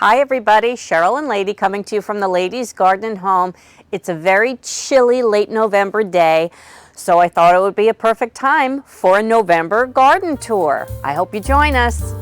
Hi everybody, Cheryl and Lady coming to you from the Ladies Garden and Home. It's a very chilly late November day, so I thought it would be a perfect time for a November garden tour. I hope you join us.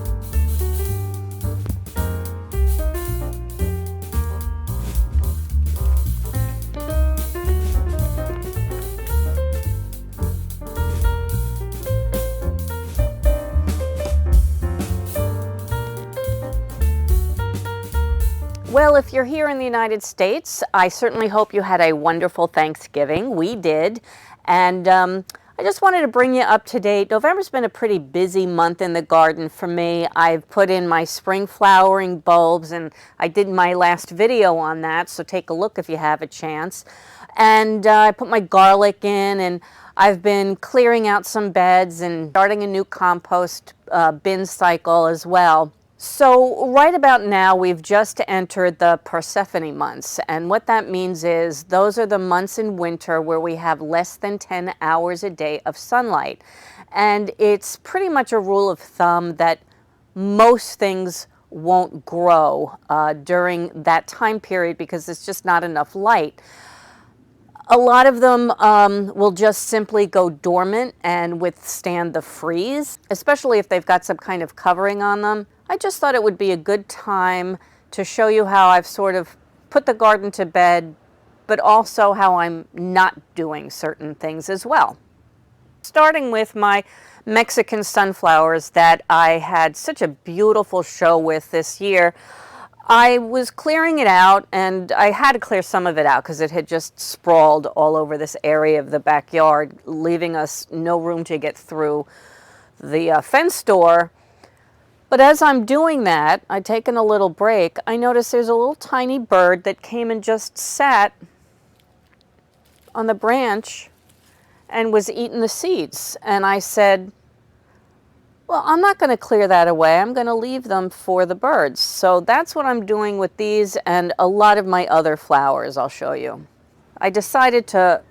Well, if you're here in the United States, I certainly hope you had a wonderful Thanksgiving. We did. And I just wanted to bring you up to date. November's been a pretty busy month in the garden for me. I've put in my spring flowering bulbs, and I did my last video on that, so take a look if you have a chance. And I put my garlic in, and I've been clearing out some beds and starting a new compost bin cycle as well. So right about now, we've just entered the Persephone months, and what that means is those are the months in winter where we have less than 10 hours a day of sunlight. And it's pretty much a rule of thumb that most things won't grow during that time period because there's just not enough light. A lot of them will just simply go dormant and withstand the freeze, especially if they've got some kind of covering on them. I just thought it would be a good time to show you how I've sort of put the garden to bed, but also how I'm not doing certain things as well. Starting with my Mexican sunflowers that I had such a beautiful show with this year. I was clearing it out, and I had to clear some of it out because it had just sprawled all over this area of the backyard, leaving us no room to get through the fence door. But as I'm doing that, I'd taken a little break, I noticed there's a little tiny bird that came and just sat on the branch and was eating the seeds. And I said, well, I'm not going to clear that away. I'm going to leave them for the birds. So that's what I'm doing with these and a lot of my other flowers I'll show you. I decided to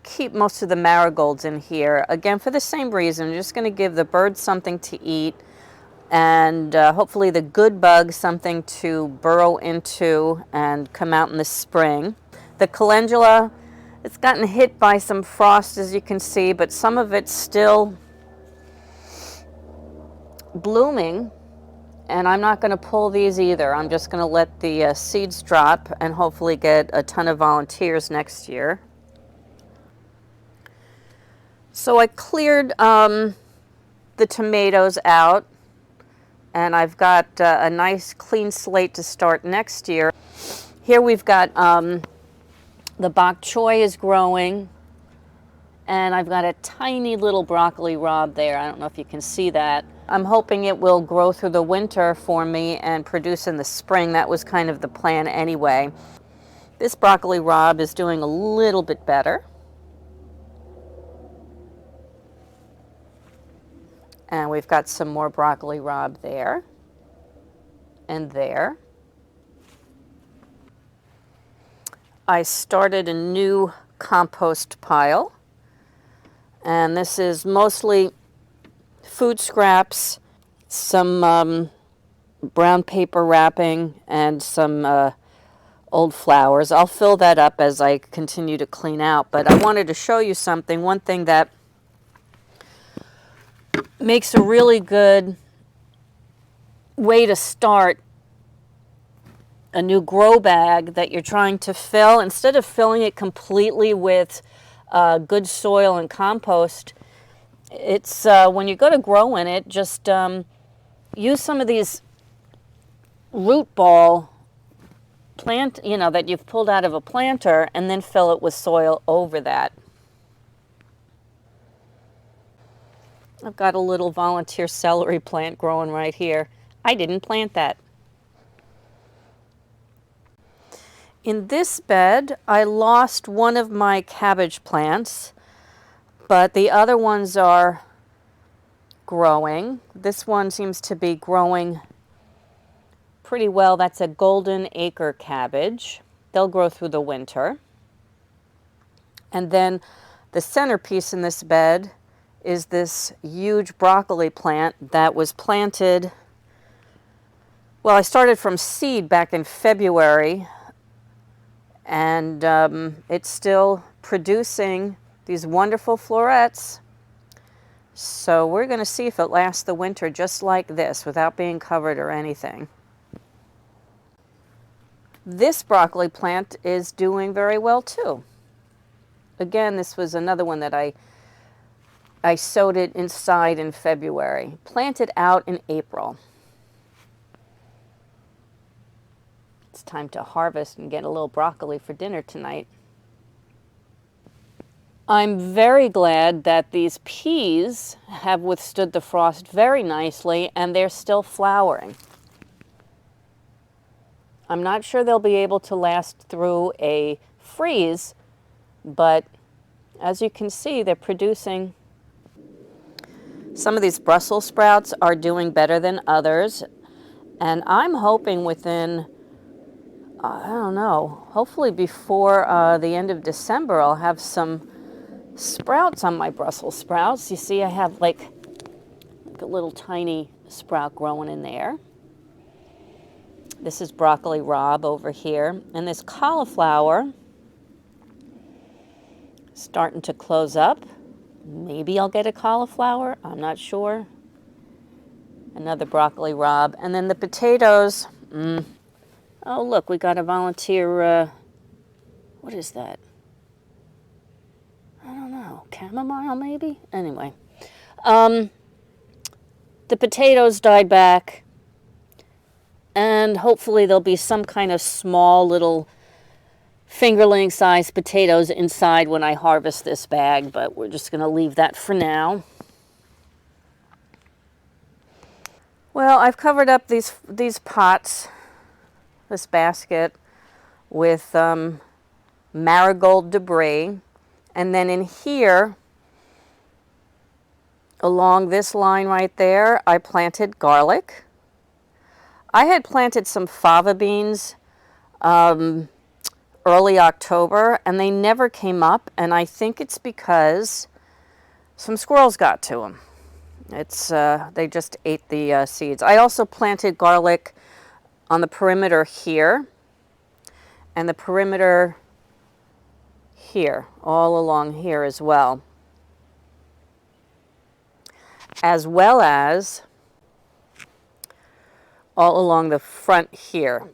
keep most of the marigolds in here, again, for the same reason. I'm just going to give the birds something to eat and hopefully the good bugs something to burrow into and come out in the spring. The calendula, it's gotten hit by some frost, as you can see, but some of it's still blooming, and I'm not going to pull these either. I'm just going to let the seeds drop and hopefully get a ton of volunteers next year. So I cleared the tomatoes out, and I've got a nice clean slate to start next year. Here we've got the bok choy is growing, and I've got a tiny little broccoli rabe there. I don't know if you can see that. I'm hoping it will grow through the winter for me and produce in the spring. That was kind of the plan anyway. This broccoli rabe is doing a little bit better. And we've got some more broccoli rabe there and there. I started a new compost pile, and this is mostly food scraps, some brown paper wrapping, and some old flowers. I'll fill that up as I continue to clean out, but I wanted to show you something. One thing that makes a really good way to start a new grow bag that you're trying to fill, instead of filling it completely with good soil and compost, it's when you go to grow in it, just use some of these root ball plant, that you've pulled out of a planter, and then fill it with soil over that. I've got a little volunteer celery plant growing right here. I didn't plant that. In this bed, I lost one of my cabbage plants, but the other ones are growing. This one seems to be growing pretty well. That's a golden acre cabbage. They'll grow through the winter. And then the centerpiece in this bed is this huge broccoli plant that was planted Well, I started from seed back in February, and it's still producing these wonderful florets. So we're going to see if it lasts the winter just like this without being covered or anything. This broccoli plant is doing very well too. Again, this was another one that I sowed it inside in February, planted out in April. It's time to harvest and get a little broccoli for dinner tonight. I'm very glad that these peas have withstood the frost very nicely and they're still flowering. I'm not sure they'll be able to last through a freeze, but as you can see, they're producing. Some of these Brussels sprouts are doing better than others, and I'm hoping within, I don't know, hopefully before the end of December, I'll have some sprouts on my Brussels sprouts. You see, I have like a little tiny sprout growing in there. This is broccoli rabe over here, and this cauliflower starting to close up. Maybe I'll get a cauliflower, I'm not sure. Another broccoli rabe, and then the potatoes. Oh, look, we got a volunteer, what is that? I don't know, chamomile maybe? Anyway, the potatoes died back, and hopefully there'll be some kind of small little fingerling sized potatoes inside when I harvest this bag, but we're just going to leave that for now. Well, I've covered up these pots, this basket, with marigold debris, and then in here, along this line right there, I planted garlic. I had planted some fava beans early October, and they never came up, and I think it's because some squirrels got to them. They just ate the seeds. I also planted garlic on the perimeter here, and the perimeter here, all along here as well as all along the front here.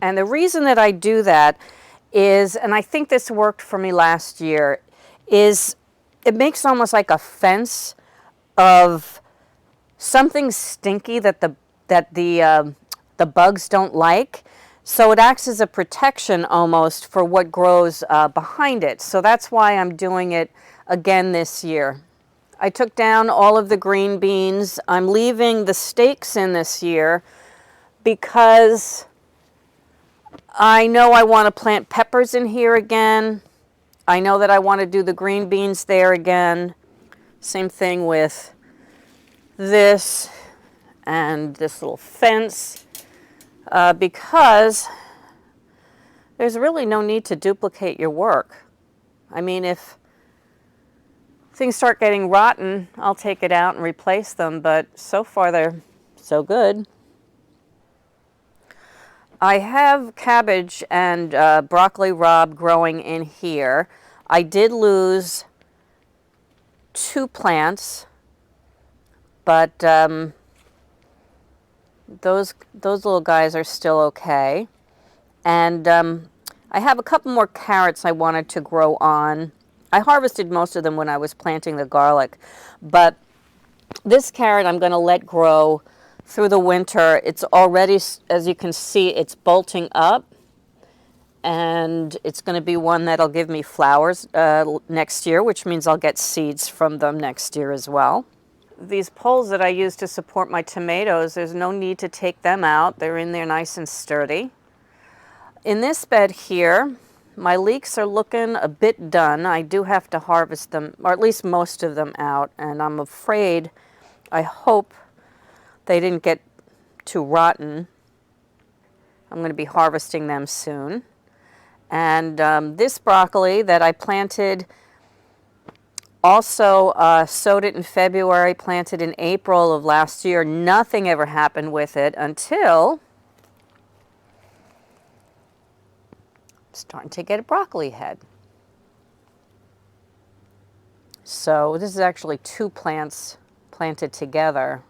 And the reason that I do that is, and I think this worked for me last year, is it makes almost like a fence of something stinky that the bugs don't like. So it acts as a protection almost for what grows behind it. So that's why I'm doing it again this year. I took down all of the green beans. I'm leaving the stakes in this year because I know I want to plant peppers in here again. I know that I want to do the green beans there again. Same thing with this and this little fence, because there's really no need to duplicate your work. I mean, if things start getting rotten, I'll take it out and replace them, but so far they're so good. I have cabbage and broccoli rabe growing in here. I did lose 2 plants, but those little guys are still okay. And I have a couple more carrots I wanted to grow on. I harvested most of them when I was planting the garlic, but this carrot I'm going to let grow through the winter. It's already, as you can see, it's bolting up, and it's going to be one that'll give me flowers next year, which means I'll get seeds from them next year as well. These poles that I use to support my tomatoes, there's no need to take them out. They're in there nice and sturdy. In this bed here, my leeks are looking a bit done. I do have to harvest them, or at least most of them out, and I'm afraid, I hope they didn't get too rotten. I'm going to be harvesting them soon. And this broccoli that I planted Also sowed it in February, planted in April of last year. Nothing ever happened with it until starting to get a broccoli head. So this is actually 2 plants planted together.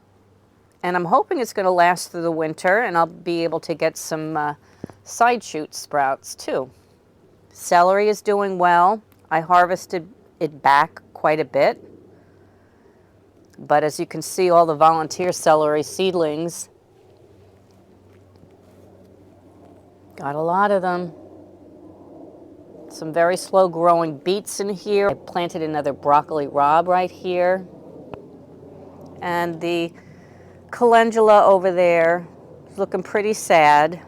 And I'm hoping it's going to last through the winter and I'll be able to get some side shoot sprouts too. Celery is doing well. I harvested it back quite a bit. But as you can see, all the volunteer celery seedlings, got a lot of them. Some very slow growing beets in here. I planted another broccoli rabe right here. And the calendula over there is looking pretty sad.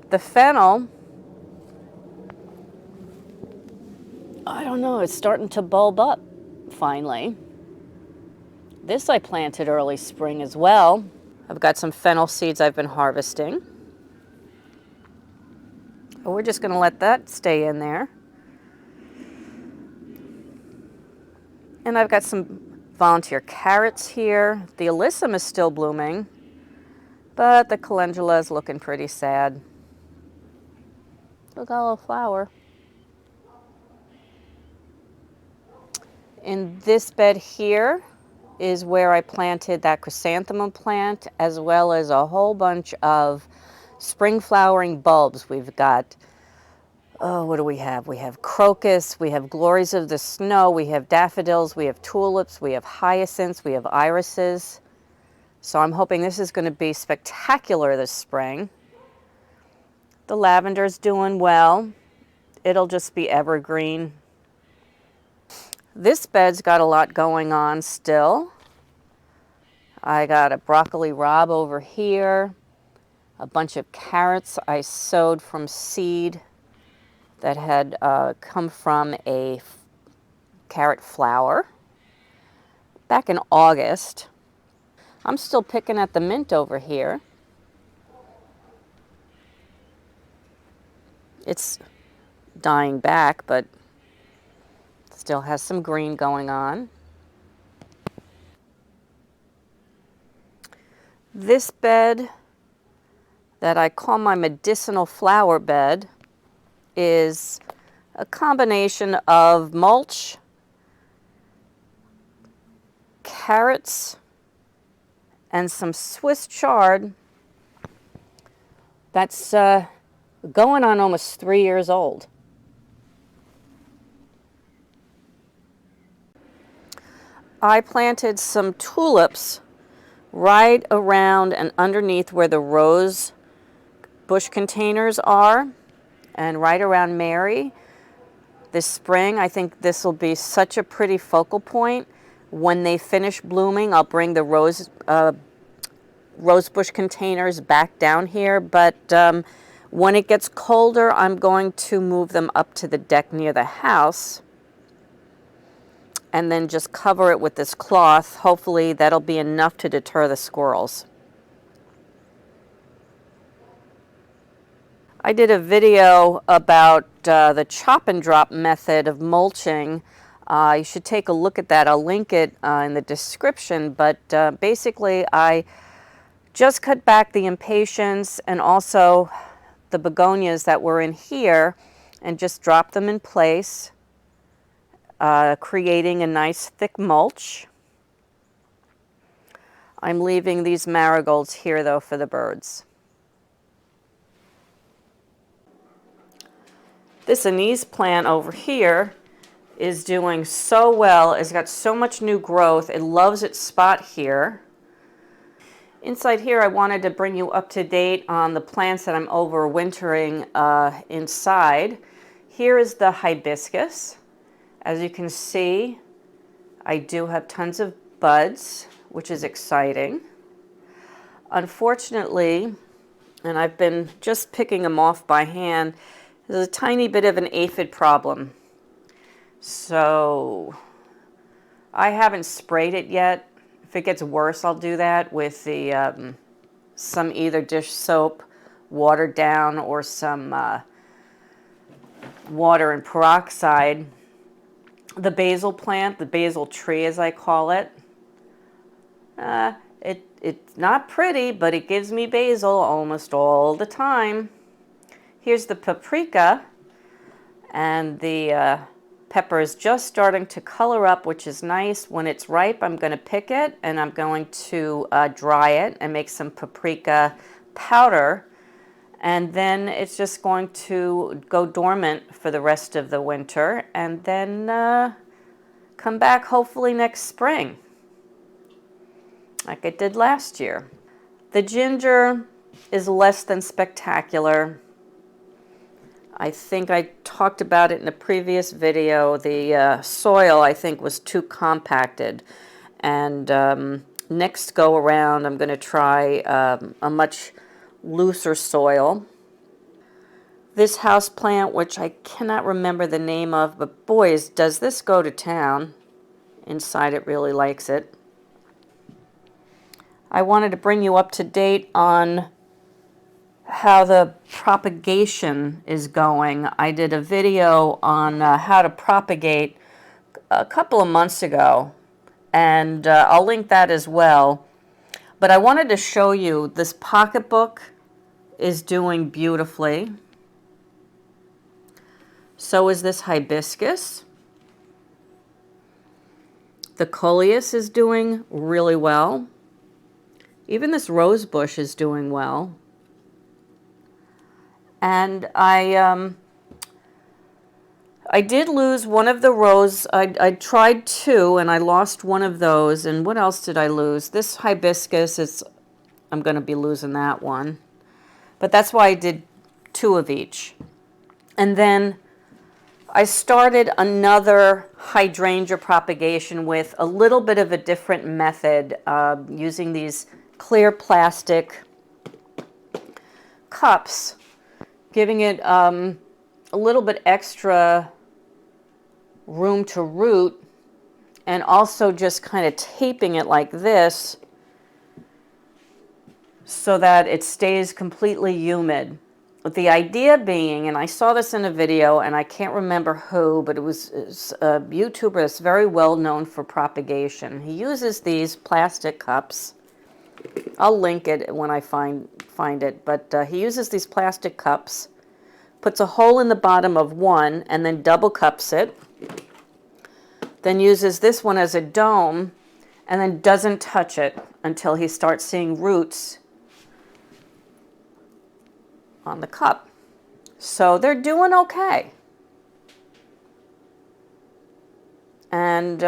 The fennel, I don't know, it's starting to bulb up finally. This I planted early spring as well. I've got some fennel seeds I've been harvesting. But we're just going to let that stay in there. And I've got some volunteer carrots here. The alyssum is still blooming, but the calendula is looking pretty sad. Look, got a little flower. In this bed here is where I planted that chrysanthemum plant, as well as a whole bunch of spring flowering bulbs. We've got, oh, what do we have? We have crocus, we have glories of the snow, we have daffodils, we have tulips, we have hyacinths, we have irises. So I'm hoping this is going to be spectacular this spring. The lavender's doing well. It'll just be evergreen. This bed's got a lot going on still. I got a broccoli rabe over here, a bunch of carrots I sowed from seed that had come from a carrot flower back in August. I'm still picking at the mint over here. It's dying back, but still has some green going on. This bed that I call my medicinal flower bed is a combination of mulch, carrots, and some Swiss chard that's going on almost 3 years old. I planted some tulips right around and underneath where the rose bush containers are, and right around Mary. This spring, I think this will be such a pretty focal point. When they finish blooming, I'll bring the rose bush containers back down here, but when it gets colder, I'm going to move them up to the deck near the house and then just cover it with this cloth. Hopefully that'll be enough to deter the squirrels. I did a video about the chop and drop method of mulching. You should take a look at that. I'll link it in the description, but basically I just cut back the impatiens and also the begonias that were in here and just drop them in place, creating a nice thick mulch. I'm leaving these marigolds here though for the birds. This anise plant over here is doing so well. It's got so much new growth. It loves its spot here. Inside here, I wanted to bring you up to date on the plants that I'm overwintering inside. Here is the hibiscus. As you can see, I do have tons of buds, which is exciting. Unfortunately, and I've been just picking them off by hand, there's a tiny bit of an aphid problem. So I haven't sprayed it yet. If it gets worse, I'll do that with the some either dish soap watered down or some water and peroxide. The basil plant, the basil tree as I call it, it's not pretty, but it gives me basil almost all the time. Here's the paprika, and the pepper is just starting to color up, which is nice. When it's ripe, I'm going to pick it, and I'm going to dry it and make some paprika powder. And then it's just going to go dormant for the rest of the winter, and then come back hopefully next spring, like it did last year. The ginger is less than spectacular. I think I talked about it in a previous video. The soil, I think, was too compacted. And next go around, I'm going to try a much looser soil. This house plant, which I cannot remember the name of, but boys, does this go to town. Inside it really likes it. I wanted to bring you up to date on how the propagation is going. I did a video on how to propagate a couple of months ago, and I'll link that as well. But I wanted to show you this pocketbook is doing beautifully. So is this hibiscus. The coleus is doing really well. Even this rose bush is doing well. And I did lose one of the rose. I tried two, and I lost one of those. And what else did I lose? This hibiscus, I'm going to be losing that one. But that's why I did two of each. And then I started another hydrangea propagation with a little bit of a different method, using these clear plastic cups, giving it a little bit extra room to root, and also just kind of taping it like this so that it stays completely humid. With the idea being, and I saw this in a video, and I can't remember who, but it was a YouTuber that's very well known for propagation. He uses these plastic cups. I'll link it when I find it, but he uses these plastic cups, puts a hole in the bottom of one, and then double cups it, then uses this one as a dome, and then doesn't touch it until he starts seeing roots on the cup. So they're doing okay. And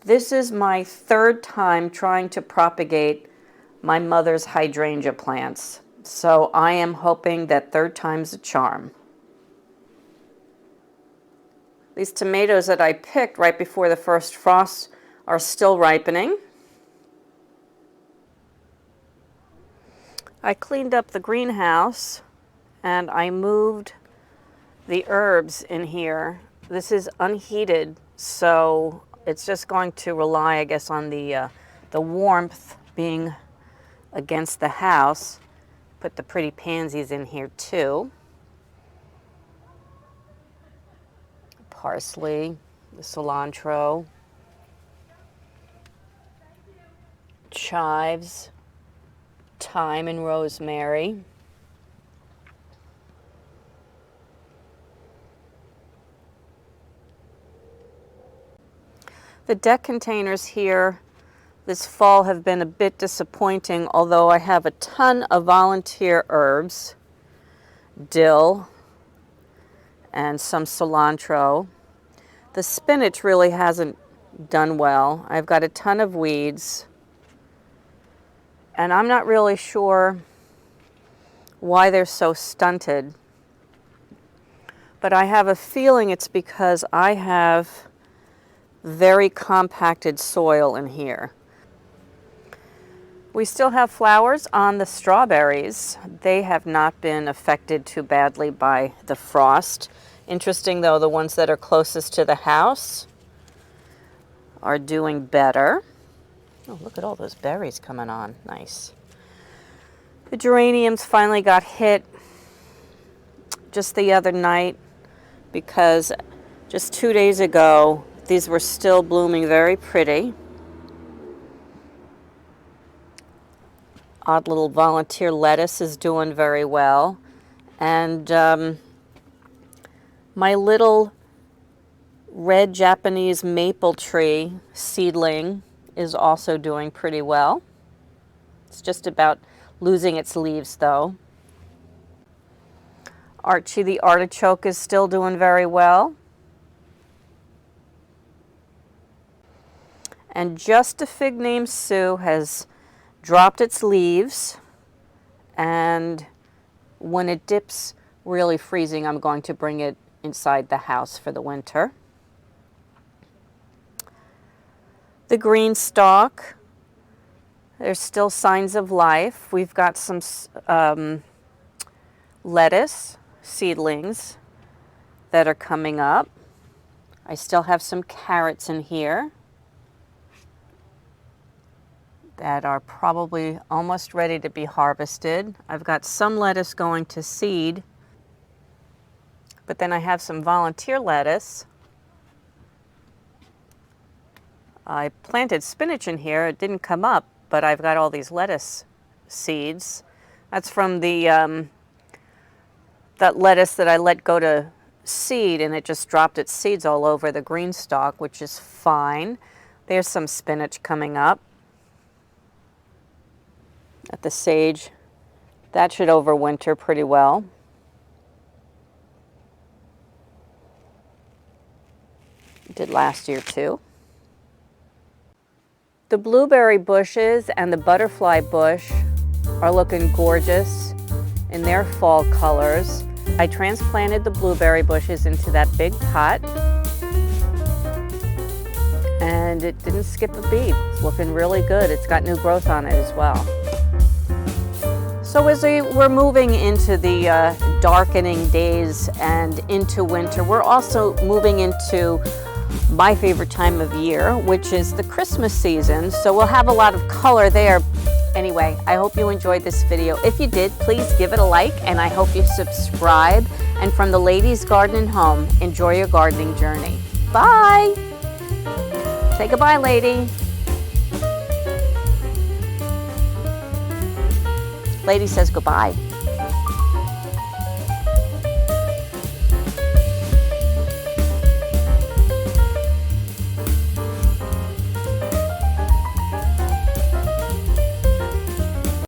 this is my third time trying to propagate my mother's hydrangea plants. So I am hoping that third time's a charm. These tomatoes that I picked right before the first frost are still ripening. I cleaned up the greenhouse and I moved the herbs in here. This is unheated, so it's just going to rely, I guess, on the warmth being against the house. Put the pretty pansies in here too. Parsley, the cilantro, chives, thyme and rosemary. The deck containers here this fall have been a bit disappointing, although I have a ton of volunteer herbs, dill, and some cilantro. The spinach really hasn't done well. I've got a ton of weeds, and I'm not really sure why they're so stunted. But I have a feeling it's because I have very compacted soil in here. We still have flowers on the strawberries. They have not been affected too badly by the frost. Interesting though, the ones that are closest to the house are doing better. Oh, look at all those berries coming on. Nice. The geraniums finally got hit just the other night. because just 2 days ago, these were still blooming very pretty. Odd little volunteer lettuce is doing very well. And my little red Japanese maple tree seedling is also doing pretty well. It's just about losing its leaves though. Archie the artichoke is still doing very well. And just a fig named Sue has dropped its leaves, and when it dips really freezing, I'm going to bring it inside the house for the winter. The green stalk, there's still signs of life. We've got some lettuce seedlings that are coming up. I still have some carrots in here that are probably almost ready to be harvested. I've got some lettuce going to seed, but then I have some volunteer lettuce. I planted spinach in here. It didn't come up, but I've got all these lettuce seeds. That's from the that lettuce that I let go to seed, and it just dropped its seeds all over the green stalk, which is fine. There's some spinach coming up. At the sage, that should overwinter pretty well. It did last year too. The blueberry bushes and the butterfly bush are looking gorgeous in their fall colors. I transplanted the blueberry bushes into that big pot, and it didn't skip a beat. It's looking really good. It's got new growth on it as well. So as we're moving into the darkening days and into winter, we're also moving into my favorite time of year, which is the Christmas season. So we'll have a lot of color there. Anyway, I hope you enjoyed this video. If you did, please give it a like, and I hope you subscribe. And from the Ladies Garden and Home, enjoy your gardening journey. Bye! Say goodbye, lady. Lady says goodbye.